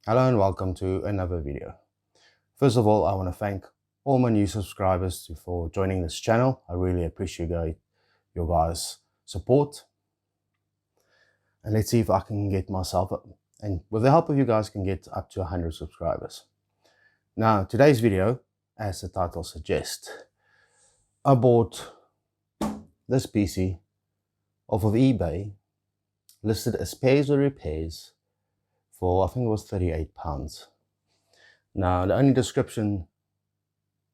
Hello and welcome to another video. First of all, I want to thank all my new subscribers for joining this channel. I really appreciate your guys' support. And let's see if I can get myself up, and with the help of you guys, can get up to 100 subscribers. Now, today's video, as the title suggests, I bought this PC off of eBay, listed as spares or repairs, for I think it was £38. Now, the only description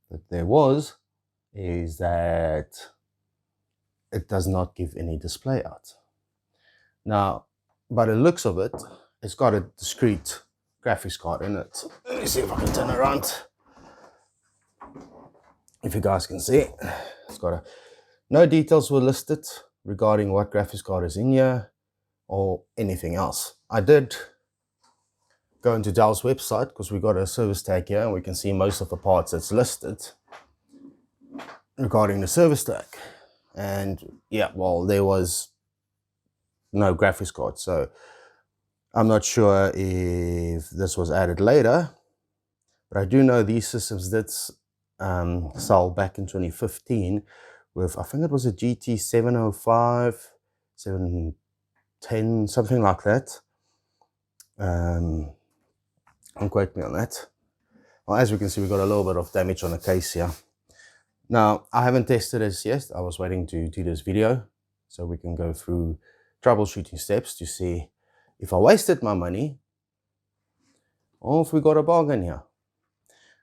that there was is that it does not give any display out. Now, by the looks of it, it's got a discrete graphics card in it. Let me see if I can turn around. If you guys can see, it's got no details were listed regarding what graphics card is in here or anything else. I did go into Dell's website because we got a service tag here and we can see most of the parts that's listed regarding the service tag. And yeah, well, there was no graphics card, so I'm not sure if this was added later, but I do know these systems did sell back in 2015 with, I think it was a GT 705, 710, something like that. Don't quote me on that. Well, as we can see, we've got a little bit of damage on the case here. Now, I haven't tested this yet. I was waiting to do this video so we can go through troubleshooting steps to see if I wasted my money or if we got a bargain here.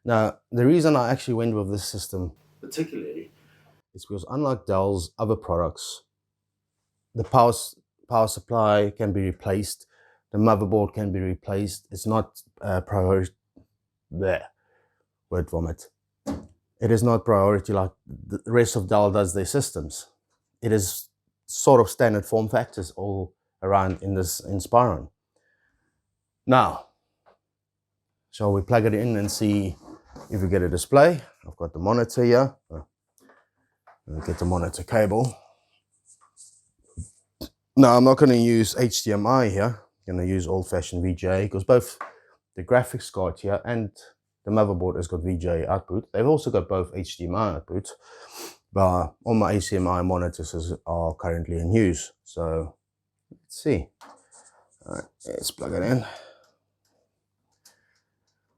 Now, the reason I actually went with this system particularly is because, unlike Dell's other products, the power supply can be replaced, the motherboard can be replaced. It's not priority there. Word vomit. It is not priority like the rest of Dell does their systems. It is sort of standard form factors all around in this Inspiron. Now, shall we plug it in and see if we get a display? I've got the monitor here. I'll get the monitor cable. Now, I'm not going to use HDMI here. I'm going to use old-fashioned VGA because both the graphics card here and the motherboard has got VGA output. They've also got both HDMI output, but all my HDMI monitors are currently in use. So let's see. All right, let's plug it in.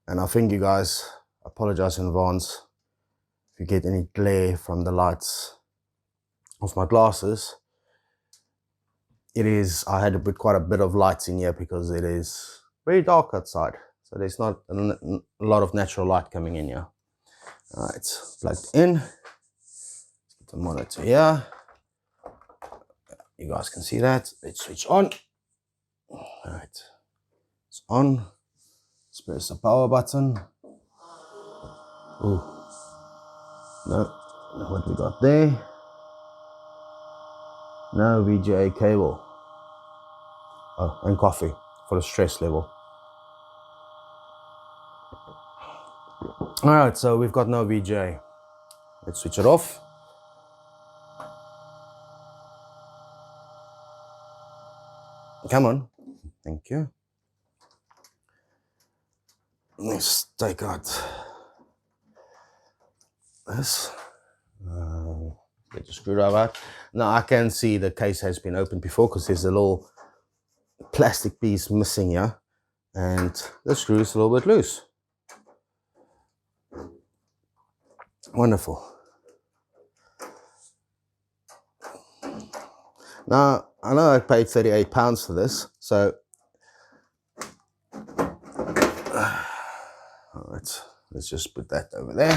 And I think you guys, apologize in advance if you get any glare from the lights of my glasses. I had to put quite a bit of lights in here because it is very dark outside. So there's not a lot of natural light coming in here. All right, it's plugged in. Let's get the monitor here. You guys can see that. Let's switch on. All right, it's on. Let's press the power button. Oh, no, what we got there? No VGA cable. Oh, and coffee for the stress level. All right, so we've got no VGA. Let's switch it off. Come on. Thank you. Let's take out this. Get the screwdriver out. Now I can see the case has been opened before because there's a little plastic piece missing here, and the screw is a little bit loose. Wonderful. Now, I know I paid £38 for this, so all right, let's just put that over there.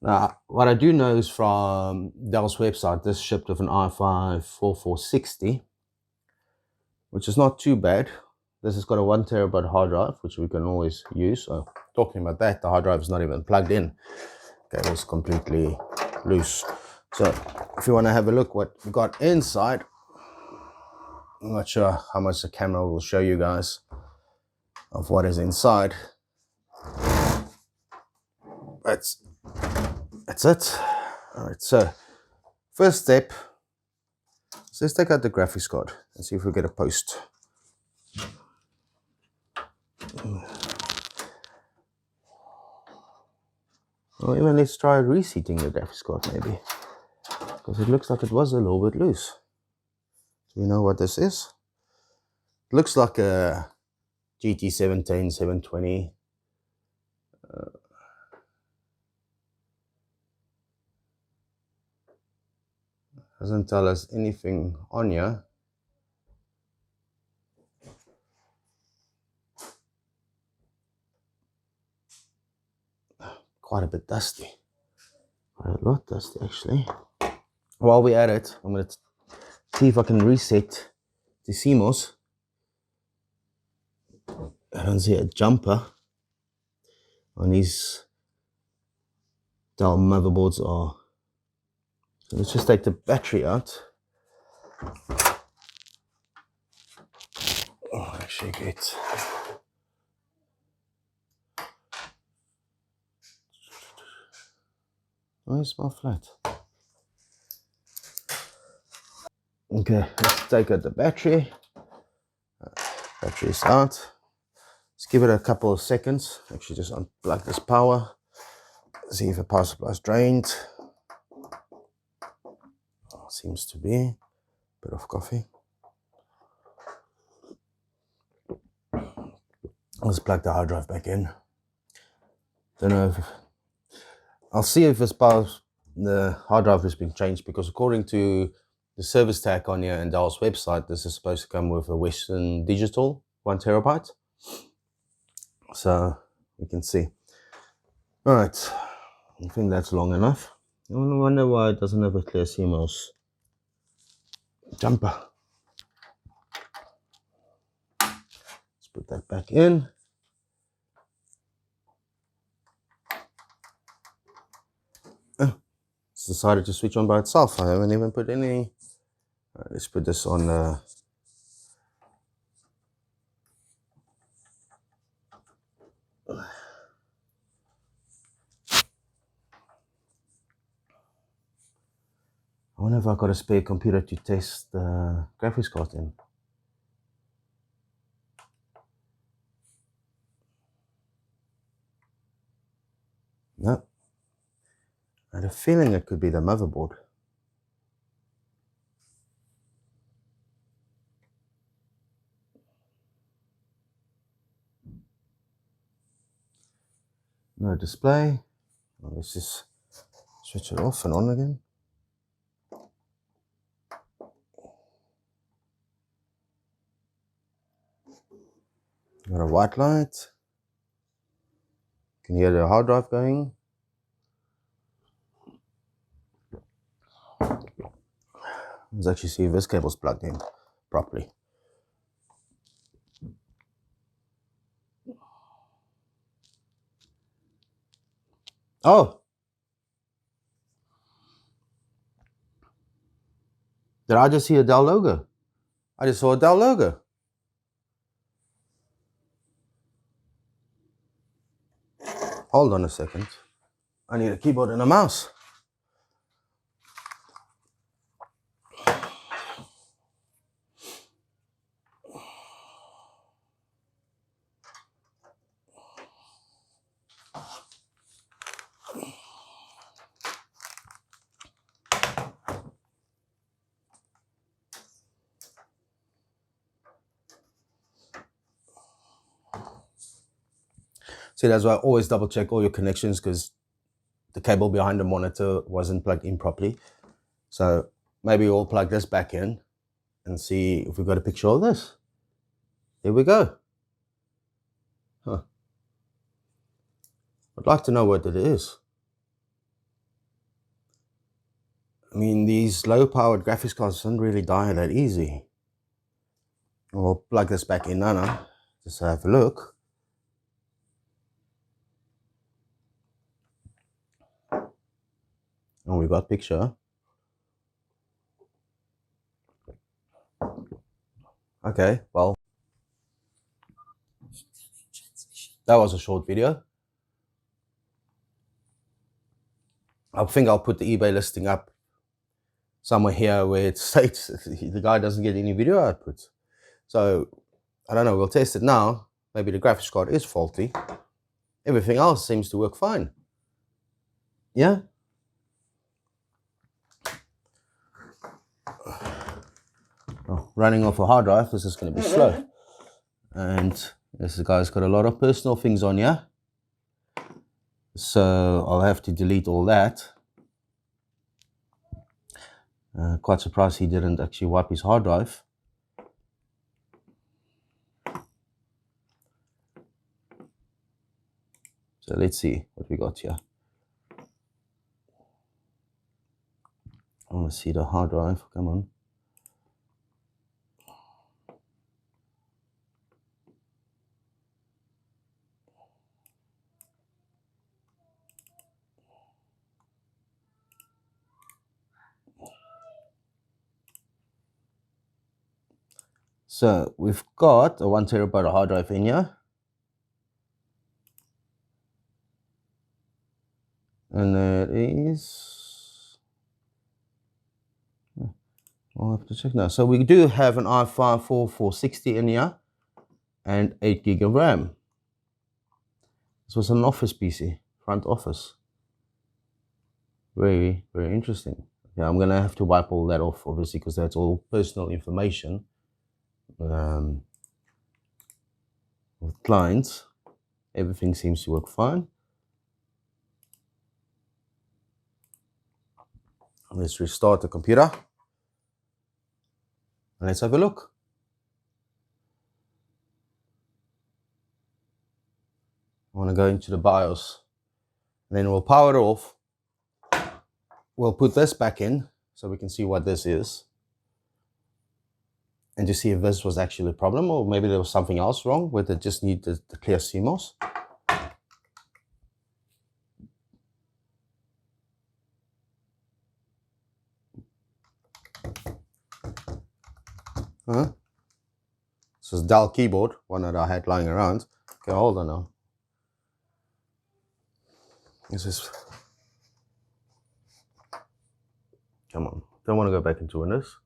Now, what I do know is from Dell's website, this shipped with an i5 4460, which is not too bad. This has got a 1 terabyte hard drive, which we can always use. So, talking about that, the hard drive is not even plugged in. Okay, it's completely loose. So, if you want to have a look what we got inside, I'm not sure how much the camera will show you guys of what is inside. That's it. All right, so first step, so let's take out the graphics card and see if we get a post. Or even let's try reseating the graphics card maybe, because it looks like it was a little bit loose. Do we know what this is? It looks like a GT 710, 720. Doesn't tell us anything on here. Quite a bit dusty. Quite a lot dusty actually. While we're at it, I'm going to see if I can reset the CMOS. I don't see a jumper on these Dell motherboards are. So let's just take the battery out. Oh, actually good. Oh, it's smell flat. Okay, let's take out the battery. Battery is out. Let's give it a couple of seconds. Actually, just unplug this power. See if the power supply is drained. Oh, seems to be. Bit of coffee. Let's plug the hard drive back in. Don't know if I'll see if the hard drive has been changed, because according to the service tag on here and Dell's website, this is supposed to come with a Western Digital 1 terabyte. So we can see. All right, I think that's long enough. I wonder why it doesn't have a clear CMOS jumper. Let's put that back in. It's decided to switch on by itself. I haven't even put any. Let's put this on. I wonder if I got a spare computer to test the graphics card in. No. I had a feeling it could be the motherboard. No display. Well, let's just switch it off and on again. Got a white light. Can hear the hard drive going. Let's actually see if this cable's plugged in properly. Oh! Did I just see a Dell logo? I just saw a Dell logo. Hold on a second. I need a keyboard and a mouse. See, that's why I always double check all your connections, because the cable behind the monitor wasn't plugged in properly. So maybe we'll plug this back in and see if we've got a picture of this. Here we go. Huh. I'd like to know what it is. I mean, these low-powered graphics cards don't really die that easy. We'll plug this back in now, just have a look. And we got picture. Okay, well, that was a short video. I think I'll put the eBay listing up somewhere here where it states the guy doesn't get any video outputs. So I don't know, we'll test it now. maybe the graphics card is faulty. Everything else seems to work fine. Yeah. Oh, running off a hard drive, this is going to be slow. And this guy's got a lot of personal things on here. So I'll have to delete all that. Quite surprised he didn't actually wipe his hard drive. So let's see what we got here. I want to see the hard drive. Come on. So we've got a 1 terabyte hard drive in here. And there is, I'll have to check now. So we do have an i5 4460 in here and 8 gig of RAM. This was an office PC, front office. Very, very interesting. Yeah, I'm gonna have to wipe all that off, obviously, because that's all personal information. With clients, everything seems to work fine. Let's restart the computer and let's have a look. I want to go into the BIOS, and then we'll power it off. We'll put this back in so we can see what this is, and to see if this was actually a problem, or maybe there was something else wrong with it, just need the clear CMOS. This is Dell keyboard, one that I had lying around. Okay, hold on now. This is, come on, don't want to go back into Windows.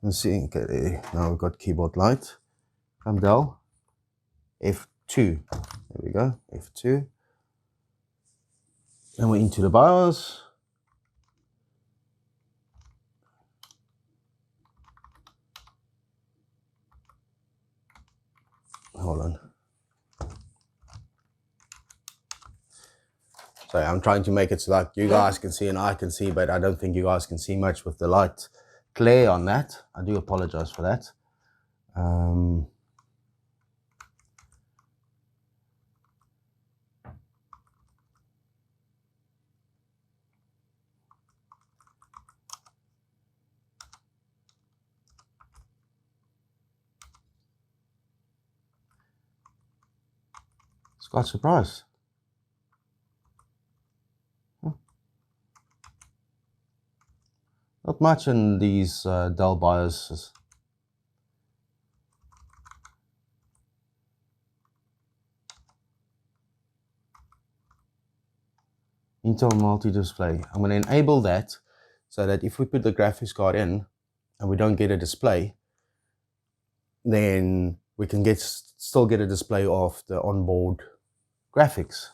Let's see, okay, now we've got keyboard light. I'm Dell, F2, there we go, F2. Then we're into the BIOS. Hold on. Sorry, I'm trying to make it so that you guys can see and I can see, but I don't think you guys can see much with the light glare on that. I do apologize for that. It's quite surprised. Not much in these Dell BIOSes. Intel multi-display. I'm going to enable that so that if we put the graphics card in and we don't get a display, then we can still get a display of the onboard graphics.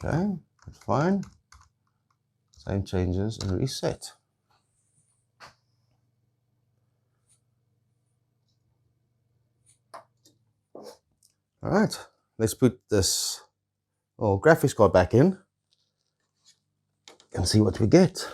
Okay, that's fine. Same changes and reset. All right, let's put this graphics card back in and see what we get.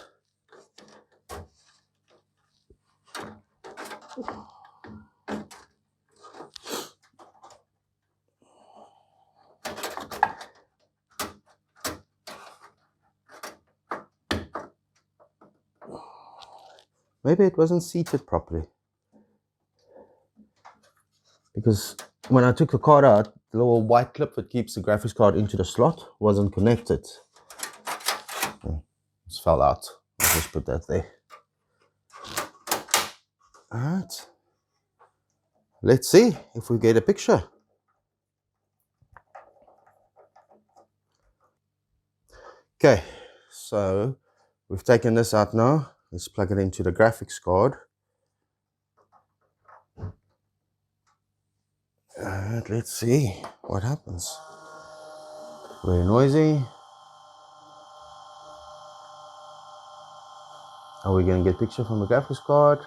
Maybe it wasn't seated properly, because when I took the card out, the little white clip that keeps the graphics card into the slot wasn't connected. It just fell out. I'll just put that there. All right. Let's see if we get a picture. Okay, so we've taken this out now. Let's plug it into the graphics card. And let's see what happens. Very noisy. Are we going to get picture from the graphics card?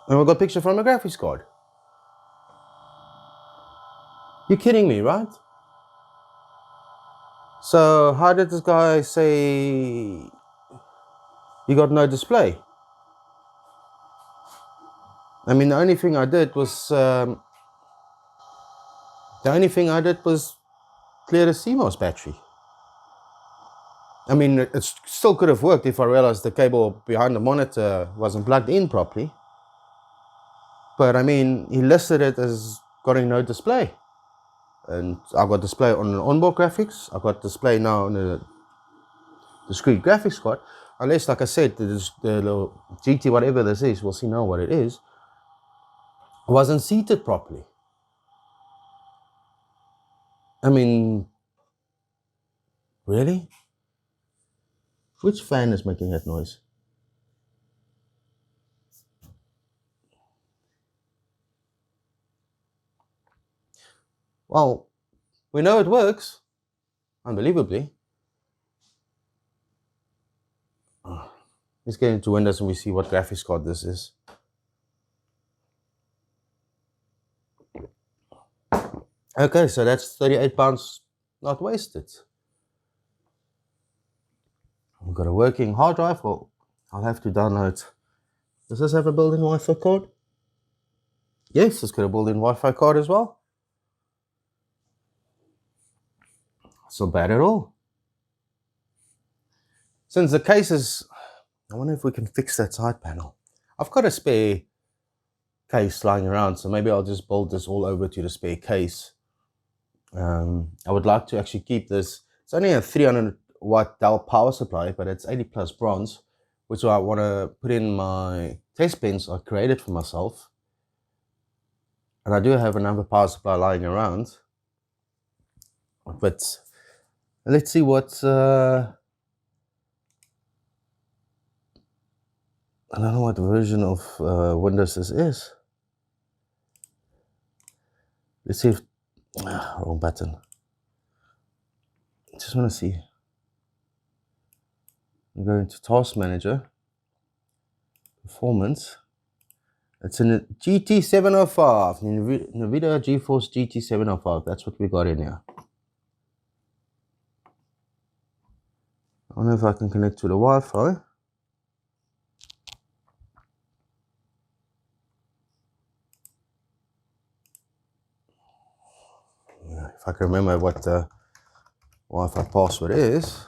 And we got picture from the graphics card. You're kidding me, right? So how did this guy say you got no display? I mean, the only thing I did was clear the CMOS battery. I mean, it still could have worked if I realized the cable behind the monitor wasn't plugged in properly. But I mean, he listed it as got no display. And I've got display on the onboard graphics. I've got display now on the discrete graphics card. Unless, like I said, the little GT, whatever this is, we'll see now what it is, wasn't seated properly. I mean, really? Which fan is making that noise? Well, we know it works, unbelievably. Let's get into Windows and we see what graphics card this is. Okay, so that's £38 not wasted. We've got a working hard drive. Well, I'll have to download. Does this have a built-in Wi-Fi card? Yes, it's got a built-in Wi-Fi card as well. It's not bad at all. Since the case is, I wonder if we can fix that side panel. I've got a spare case lying around, so maybe I'll just bolt this all over to the spare case. I would like to actually keep this. It's only a 300 watt Dell power supply, but it's 80 plus bronze, which I want to put in my test pens I created for myself. And I do have another power supply lying around, but let's see what I don't know what version of Windows this is. Let's see if wrong button. Just want to see. I'm going to Task Manager, Performance. It's in the GT705, NVIDIA GeForce GT705. That's what we got in here. I wonder if I can connect to the Wi-Fi. If I can remember what the Wi-Fi password is.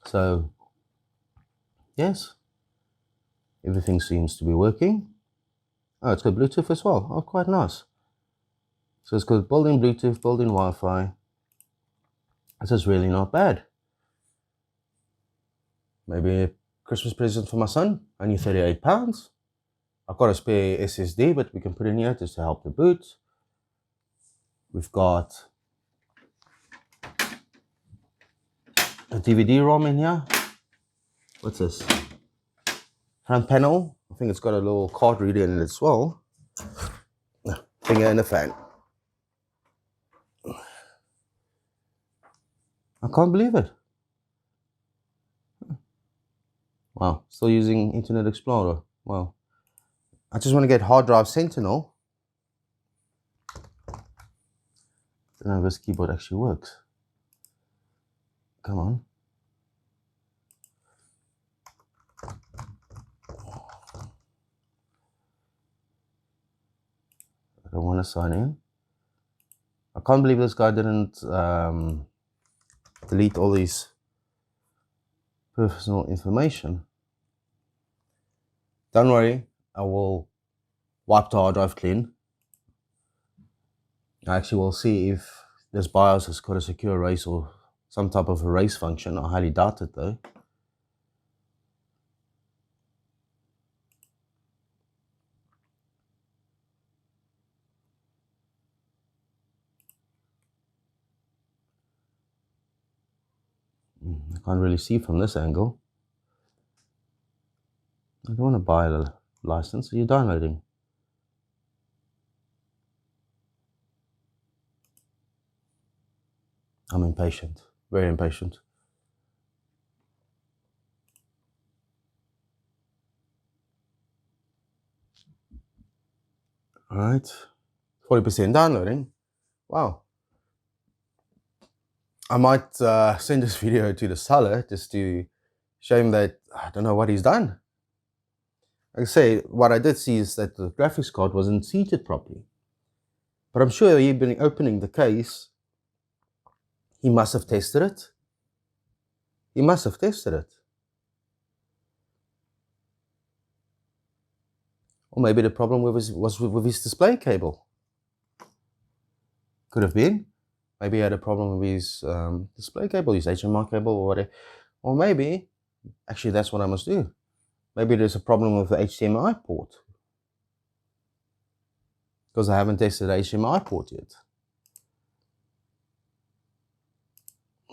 So, yes, everything seems to be working. Oh, it's got Bluetooth as well. Oh, quite nice. So it's got built-in Bluetooth, built-in Wi-Fi. This is really not bad. Maybe a Christmas present for my son, only £38. I've got a spare SSD, but we can put in here just to help the boot. We've got a DVD-ROM in here. What's this? Front panel. I think it's got a little card reader in it as well. Finger in the fan. I can't believe it. Wow, still using Internet Explorer. Wow. I just want to get hard drive Sentinel. I don't know if this keyboard actually works. Come on. I don't want to sign in. I can't believe this guy didn't delete all these personal information. Don't worry, I will wipe the hard drive clean. I actually will see if this BIOS has got a secure erase or some type of erase function. I highly doubt it though. I can't really see from this angle. I don't want to buy a license. Are you downloading? I'm impatient, very impatient. All right, 40% downloading. Wow. I might send this video to the seller just to show him that I don't know what he's done. Like I say, what I did see is that the graphics card wasn't seated properly. But I'm sure he'd been opening the case. He must have tested it. He must have tested it. Or maybe the problem was with his display cable. Could have been. Maybe he had a problem with his display cable, his HDMI cable or whatever. Or maybe, actually that's what I must do. Maybe there's a problem with the HDMI port. Because I haven't tested the HDMI port yet.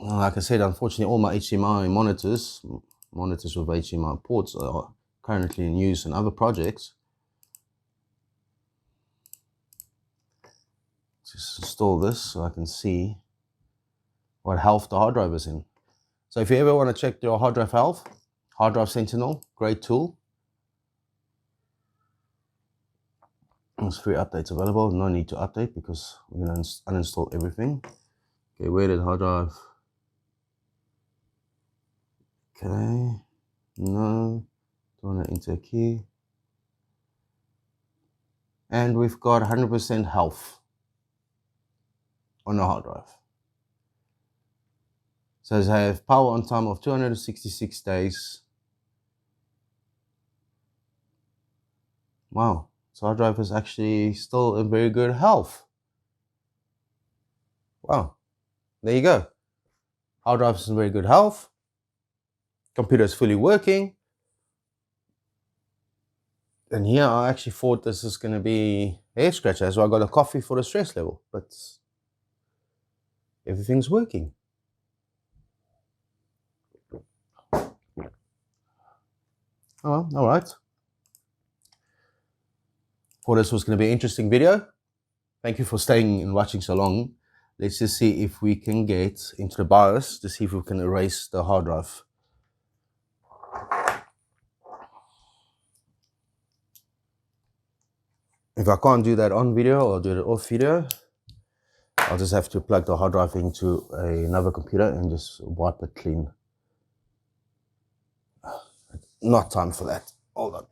Like I said, unfortunately all my HDMI monitors with HDMI ports are currently in use in other projects. Just install this so I can see what health the hard drive is in. So if you ever want to check your hard drive health, Hard Drive Sentinel, great tool. There's free updates available. No need to update because we're going to uninstall everything. Okay, where did hard drive? Okay, no, don't want to enter a key. And we've got 100% health on the hard drive. Says I have power on time of 266 days. Wow, so hard drive is actually still in very good health. Wow, there you go. Hard drive is in very good health. Computer is fully working. And here I actually thought this is going to be hair scratcher, so I got a coffee for the stress level, but everything's working. Oh well, all right. Thought this was going to be an interesting video. Thank you for staying and watching so long. Let's just see if we can get into the BIOS to see if we can erase the hard drive. If I can't do that on video, I'll do it off video. I'll just have to plug the hard drive into another computer and just wipe it clean. Not time for that. Hold on.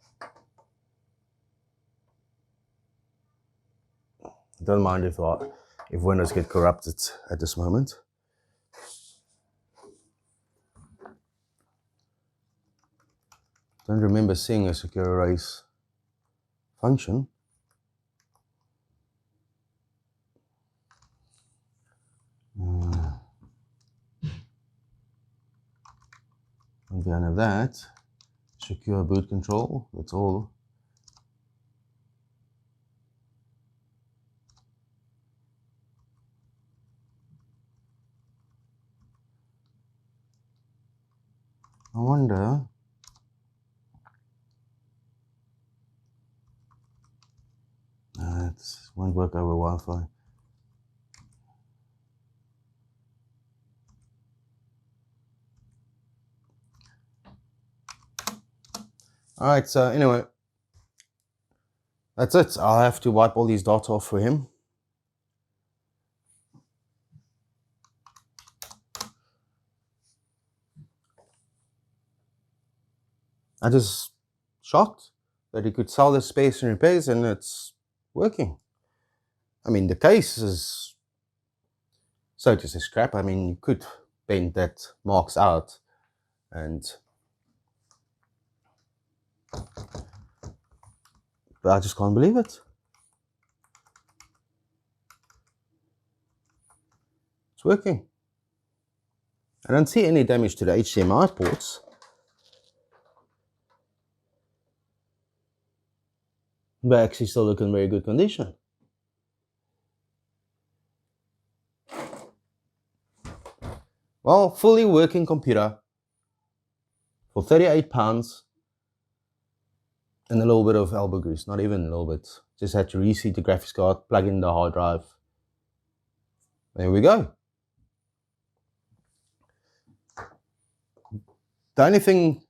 Don't mind if Windows get corrupted at this moment. Don't remember seeing a secure erase function. And behind that, secure boot control, that's all. I wonder, it won't work over Wi-Fi. Alright, so anyway, that's it. I'll have to wipe all these data off for him. I'm just shocked that he could sell the space and repairs and it's working. I mean, the case is, so to say, scrap. I mean, you could paint that marks out and, but I just can't believe it. It's working. I don't see any damage to the HDMI ports. But actually still look in very good condition. Well, fully working computer for £38 and a little bit of elbow grease, not even a little bit. Just had to reseat the graphics card, plug in the hard drive. There we go. The only thing,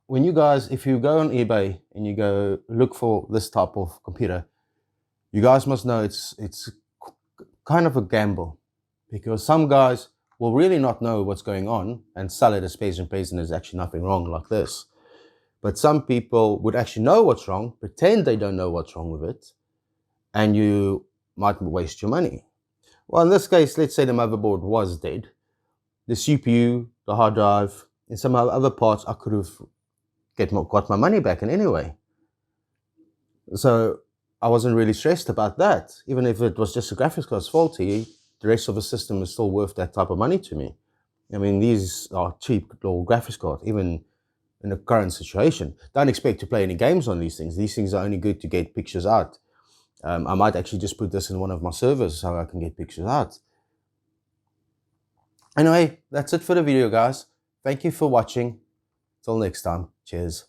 when you guys, if you go on eBay and you go look for this type of computer, you guys must know it's kind of a gamble, because some guys will really not know what's going on and sell it as space and praise, and there's actually nothing wrong like this. But some people would actually know what's wrong, pretend they don't know what's wrong with it, and you might waste your money. Well, in this case, let's say the motherboard was dead. The CPU, the hard drive, and some other parts, I could have got my money back in any way. So I wasn't really stressed about that. Even if it was just a graphics card's faulty, the rest of the system is still worth that type of money to me. I mean, these are cheap little graphics cards, even in the current situation. Don't expect to play any games on these things. These things are only good to get pictures out. I might actually just put this in one of my servers so I can get pictures out. Anyway, that's it for the video, guys. Thank you for watching. Till next time. Cheers.